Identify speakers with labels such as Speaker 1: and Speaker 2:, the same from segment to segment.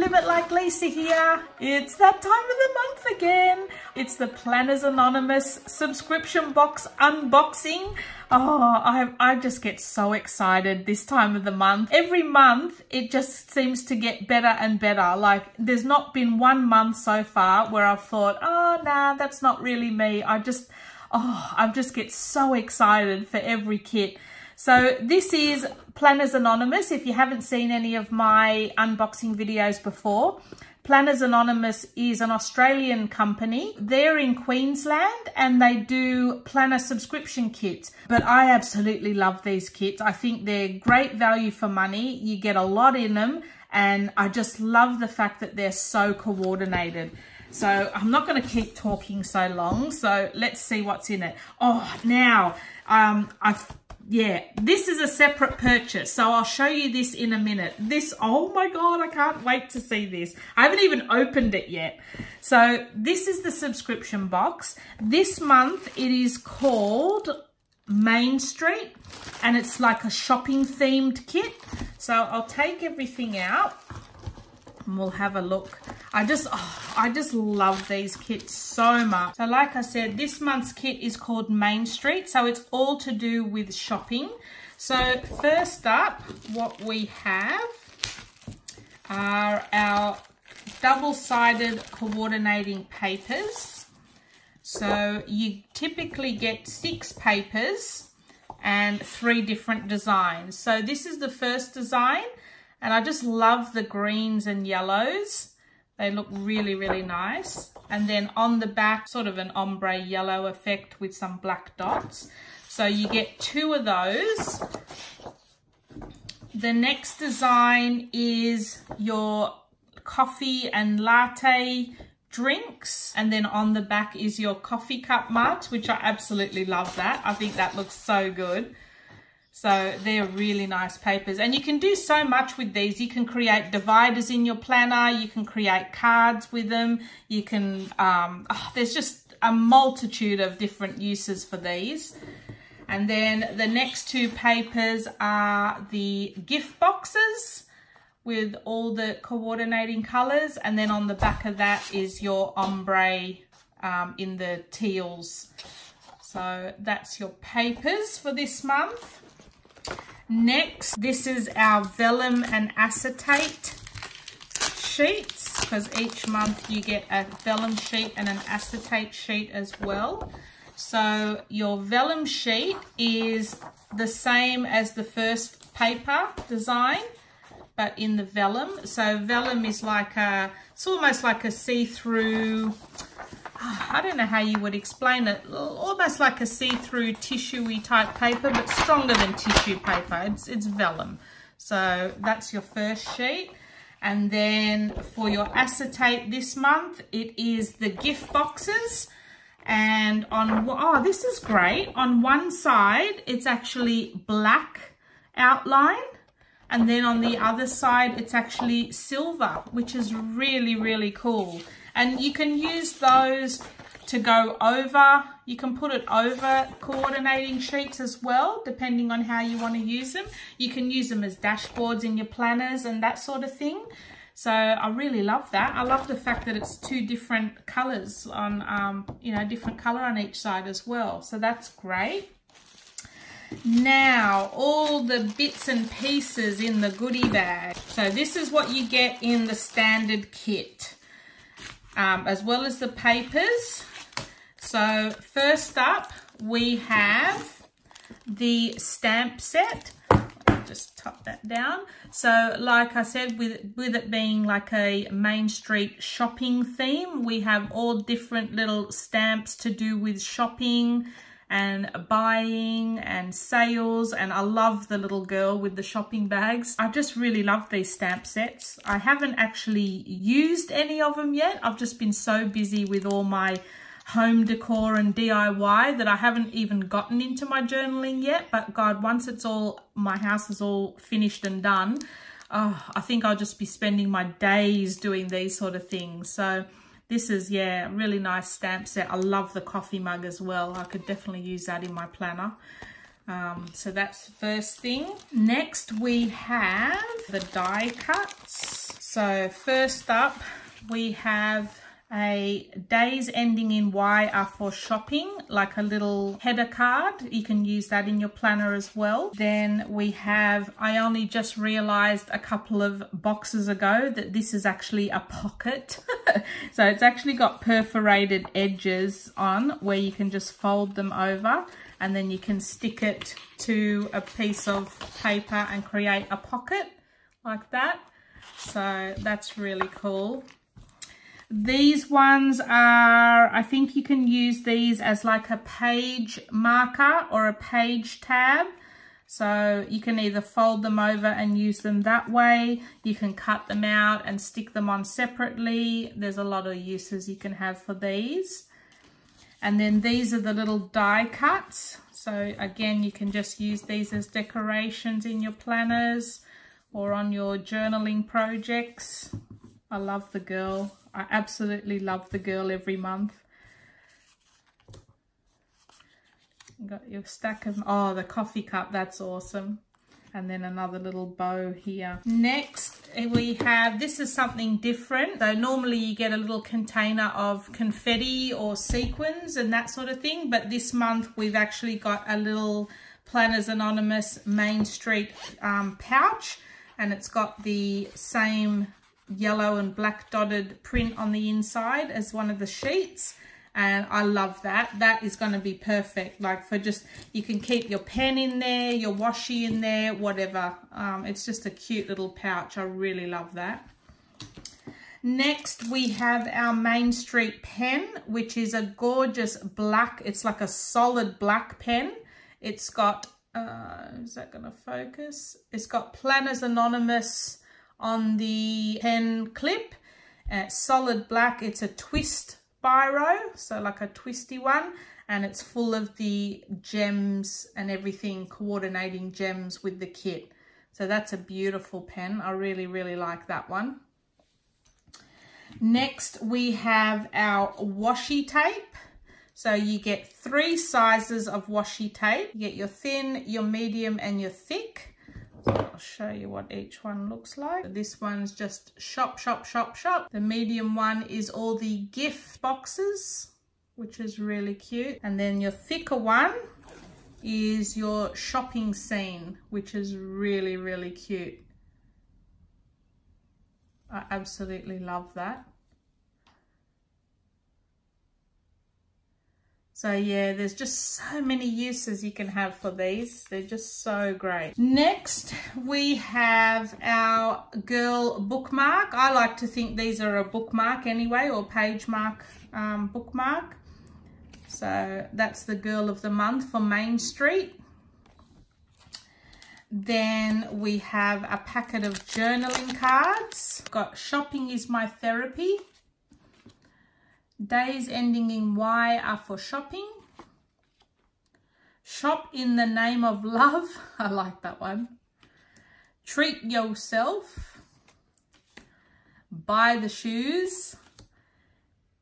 Speaker 1: Live It Like Lisa here. It's that time of the month again. It's the Planners Anonymous subscription box unboxing. Oh, I just get so excited this time of the month. Every month, it just seems to get better and better. Like, there's not been one month so far where I've thought, oh, nah, that's not really me. I just get so excited for every kit. So this is Planners Anonymous. If you haven't seen any of my unboxing videos before, Planners Anonymous is an Australian company. They're in Queensland and they do planner subscription kits. But I absolutely love these kits. I think they're great value for money. You get a lot in them and I just love the fact that they're so coordinated. So I'm not going to keep talking so long. So let's see what's in it. Oh, now, this is a separate purchase. So I'll show you this in a minute. This, oh my God, I can't wait to see this. I haven't even opened it yet. So this is the subscription box. This month it is called Main Street and it's like a shopping themed kit. So I'll take everything out and we'll have a look. I just love these kits so much. So like I said, this month's kit is called Main Street. So it's all to do with shopping. So first up, what we have are our double-sided coordinating papers. So you typically get 6 papers and 3 different designs. So this is the first design. And I just love the greens and yellows. They look really, really nice. And then on the back, sort of an ombre yellow effect with some black dots. So you get 2 of those. The next design is your coffee and latte drinks. And then on the back is your coffee cup mugs, which I absolutely love that. I think that looks so good. So they're really nice papers and you can do so much with these. You can create dividers in your planner. You can create cards with them. You can, there's just a multitude of different uses for these. And then the next 2 papers are the gift boxes with all the coordinating colors. And then on the back of that is your ombre in the teals. So that's your papers for this month. Next, this is our vellum and acetate sheets, because each month you get a vellum sheet and an acetate sheet as well. So your vellum sheet is the same as the first paper design, but in the vellum. So vellum is like it's almost like a see-through, I don't know how you would explain it, almost like a see-through tissue-y type paper, but stronger than tissue paper. It's vellum. So that's your first sheet. And then for your acetate this month, it is the gift boxes. And on, oh, this is great. On one side, it's actually black outline. And then on the other side, it's actually silver, which is really, really cool. And you can use those to go over. You can put it over coordinating sheets as well, depending on how you want to use them. You can use them as dashboards in your planners and that sort of thing. So I really love that. I love the fact that it's 2 different colors on, different color on each side as well. So that's great. Now, all the bits and pieces in the goodie bag. So this is what you get in the standard kit. As well as the papers. So first up we have the stamp set. I'll just tuck that down. So like I said, with it being like a Main Street shopping theme, we have all different little stamps to do with shopping and buying and sales, and I love the little girl with the shopping bags. I just really love these stamp sets. I haven't actually used any of them yet. I've just been so busy with all my home decor and DIY that I haven't even gotten into my journaling yet. But God, once it's all, my house is all finished and done, I think I'll just be spending my days doing these sort of things. So this is, yeah, a really nice stamp set. I love the coffee mug as well. I could definitely use that in my planner. So that's the first thing. Next we have the die cuts. So first up, we have a days ending in Y are for shopping, like a little header card. You can use that in your planner as well. Then we have, I only just realized a couple of boxes ago that this is actually a pocket. So it's actually got perforated edges on where you can just fold them over, and then you can stick it to a piece of paper and create a pocket like that. So that's really cool. These ones are, I think you can use these as like a page marker or a page tab. So you can either fold them over and use them that way. You can cut them out and stick them on separately. There's a lot of uses you can have for these. And then these are the little die cuts. So again, you can just use these as decorations in your planners or on your journaling projects. I love the girl. I absolutely love the girl every month. You got your stack of, oh, the coffee cup, that's awesome. And then another little bow here. Next, we have, this is something different. So normally you get a little container of confetti or sequins and that sort of thing. But this month we've actually got a little Planners Anonymous Main Street pouch. And it's got the same yellow and black dotted print on the inside as one of the sheets, and I love that. That is going to be perfect, like for just, you can keep your pen in there, your washi in there, whatever. It's just a cute little pouch. I really love that. Next we have our Main Street pen, which is a gorgeous black, it's like a solid black pen. It's got is that going to focus? It's got Planners Anonymous on the pen clip, solid black. It's a twist biro, so like a twisty one, and it's full of the gems and everything, coordinating gems with the kit. So that's a beautiful pen. I really, really like that one. Next we have our washi tape. So you get 3 sizes of washi tape. You get your thin, your medium, and your thick. So I'll show you what each one looks like. This one's just shop, shop, shop, shop. The medium one is all the gift boxes, which is really cute. And then your thicker one is your shopping scene, which is really, really cute. I absolutely love that. So yeah, there's just so many uses you can have for these. They're just so great. Next, we have our girl bookmark. I like to think these are a bookmark anyway, or page mark bookmark. So that's the girl of the month for Main Street. Then we have a packet of journaling cards. Got shopping is my therapy. Days ending in Y are for shopping. Shop in the name of love. I like that one. Treat yourself. Buy the shoes.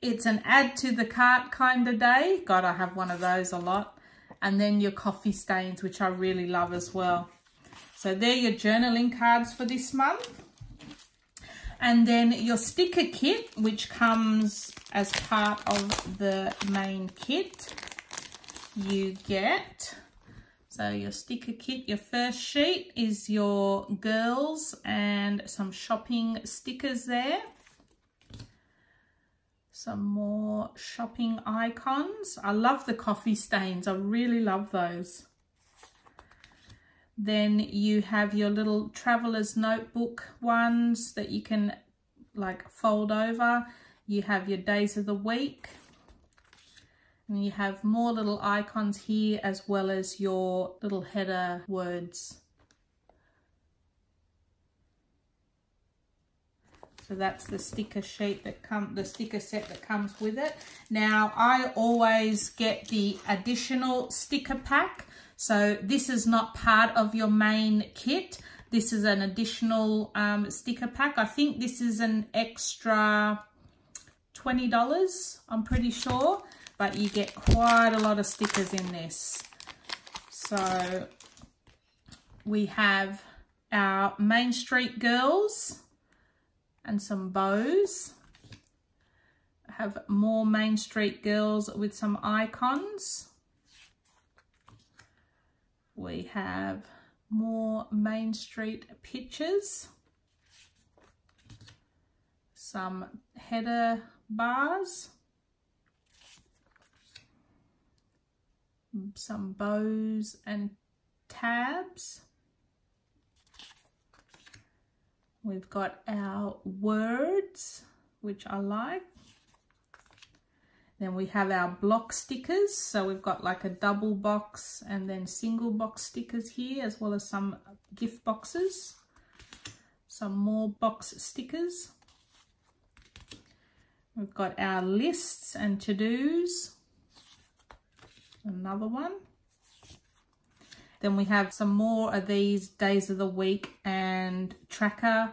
Speaker 1: It's an add to the cart kind of day. God, I have one of those a lot. And then your coffee stains, which I really love as well. So they're your journaling cards for this month. And then your sticker kit, which comes as part of the main kit, you get. So your sticker kit, your first sheet is your girls and some shopping stickers there. Some more shopping icons. I love the coffee stains. I really love those. Then you have your little traveler's notebook ones that you can like fold over. You have your days of the week. And you have more little icons here as well as your little header words. So that's the sticker sheet that the sticker set that comes with it. Now I always get the additional sticker pack. So this is not part of your main kit. This is an additional sticker pack. I think this is an extra $20, I'm pretty sure. But you get quite a lot of stickers in this. So we have our Main Street girls. and some bows. I have more Main Street Girls with some icons. We have more Main Street pictures. Some header bars. Some bows and tabs. We've got our words, which I like. Then we have our block stickers. So we've got like a double box and then single box stickers here, as well as some gift boxes. Some more box stickers. We've got our lists and to-dos. Another one. Then we have some more of these days of the week and tracker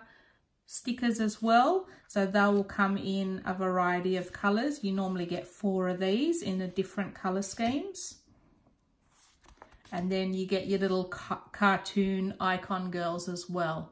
Speaker 1: stickers as well. So they will come in a variety of colours. You normally get 4 of these in the different colour schemes. And then you get your little cartoon icon girls as well.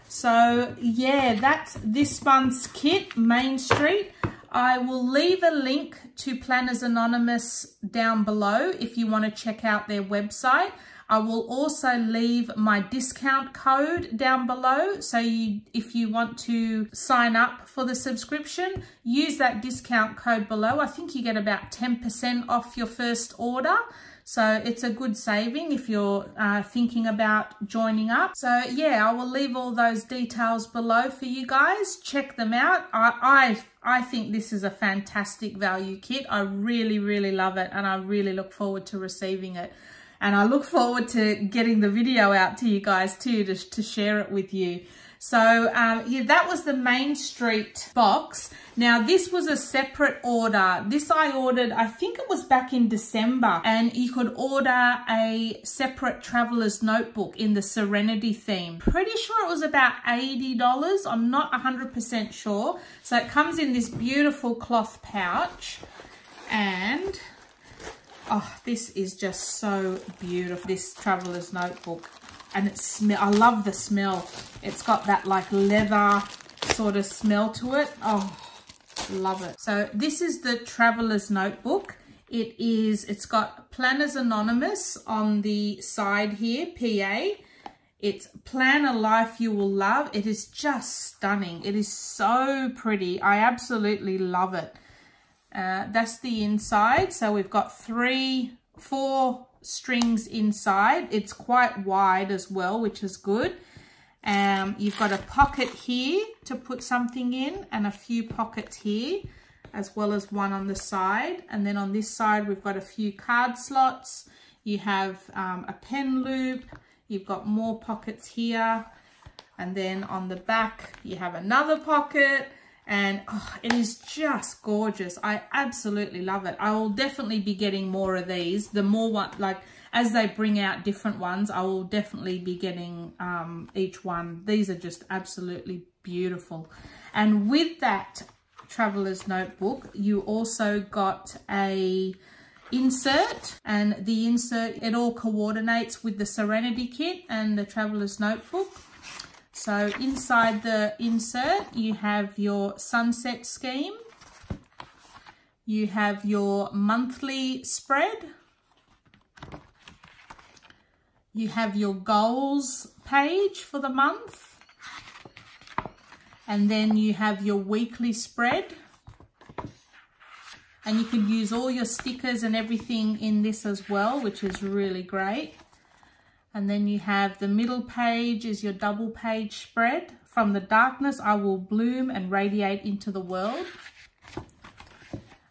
Speaker 1: So yeah, that's this month's kit, Main Street. I will leave a link to Planners Anonymous down below if you want to check out their website. I will also leave my discount code down below. So if you want to sign up for the subscription, use that discount code below. I think you get about 10% off your first order. So it's a good saving if you're thinking about joining up. So yeah, I will leave all those details below for you guys. Check them out. I think this is a fantastic value kit. I really, really love it, and I really look forward to receiving it. And I look forward to getting the video out to you guys too, to share it with you. So yeah, that was the Main Street box. Now this was a separate order. This I ordered, I think it was back in December, and you could order a separate traveler's notebook in the Serenity theme. Pretty sure it was about $80. I'm not 100% sure. So it comes in this beautiful cloth pouch, and oh, this is just so beautiful, this traveler's notebook. And I love the smell. It's got that like leather sort of smell to it. Oh, love it. So this is the traveler's notebook. It's got Planners Anonymous on the side here, PA. It's Plan a Life You Will Love. It is just stunning. It is so pretty. I absolutely love it. That's the inside. So we've got 4 strings inside. It's quite wide as well, which is good. You've got a pocket here to put something in, and a few pockets here, as well as one on the side. And then on this side we've got a few card slots. You have a pen loop. You've got more pockets here, and then on the back you have another pocket. And oh, it is just gorgeous. I absolutely love it. I will definitely be getting more of these. The more one, like as they bring out different ones, I will definitely be getting each one. These are just absolutely beautiful. And with that traveler's notebook, you also got a insert, and the insert, it all coordinates with the Serenity kit and the traveler's notebook. So inside the insert, you have your sunset scheme. You have your monthly spread. You have your goals page for the month. And then you have your weekly spread. And you can use all your stickers and everything in this as well, which is really great. And then you have the middle page is your double page spread. From the darkness, I will bloom and radiate into the world.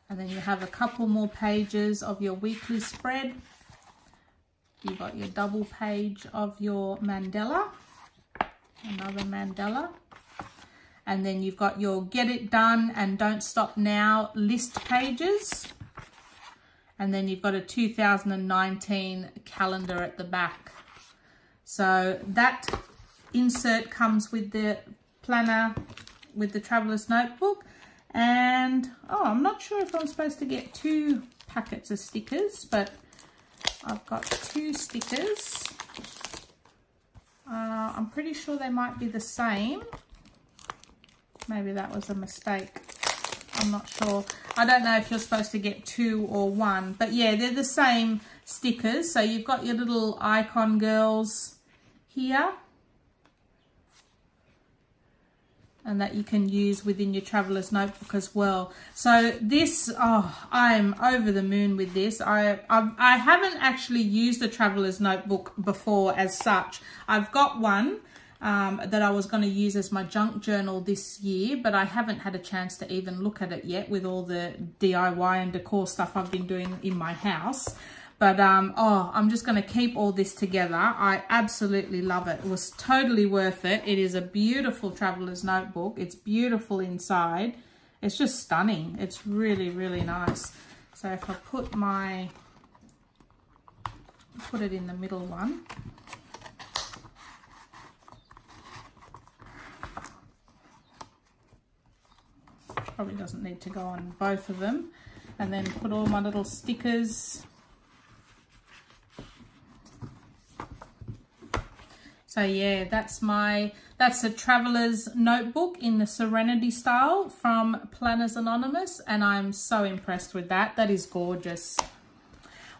Speaker 1: And then you have a couple more pages of your weekly spread. You've got your double page of your mandala, another mandala. And then you've got your Get It Done and Don't Stop Now list pages. And then you've got a 2019 calendar at the back. So that insert comes with the planner, with the traveler's notebook. And oh, I'm not sure if I'm supposed to get 2 packets of stickers, but I've got 2 stickers. I'm pretty sure they might be the same. Maybe that was a mistake. I'm not sure. I don't know if you're supposed to get 2 or 1, but yeah, they're the same stickers. So you've got your little icon girls here, and that you can use within your traveler's notebook as well. So this, oh, I'm over the moon with this. I haven't actually used the traveler's notebook before as such. I've got one that I was going to use as my junk journal this year, but I haven't had a chance to even look at it yet with all the DIY and decor stuff I've been doing in my house. But oh, I'm just going to keep all this together. I absolutely love it. It was totally worth it. It is a beautiful traveler's notebook. It's beautiful inside. It's just stunning. It's really, really nice. So if I put it in the middle one. Probably doesn't need to go on both of them. And then put all my little stickers. So yeah, that's a traveler's notebook in the Serenity style from Planners Anonymous, and I'm so impressed with that. That is gorgeous.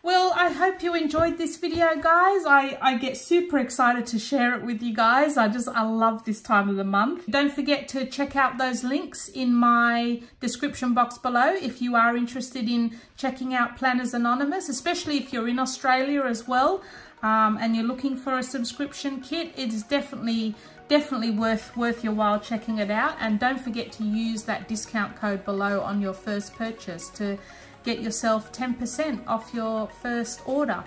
Speaker 1: Well, I hope you enjoyed this video, guys. I get super excited to share it with you guys. I love this time of the month. Don't forget to check out those links in my description box below if you are interested in checking out Planners Anonymous, especially if you're in Australia as well. And you're looking for a subscription kit. It is definitely worth your while checking it out. And don't forget to use that discount code below on your first purchase to get yourself 10% off your first order.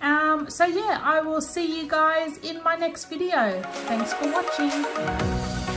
Speaker 1: So yeah, I will see you guys in my next video. Thanks for watching.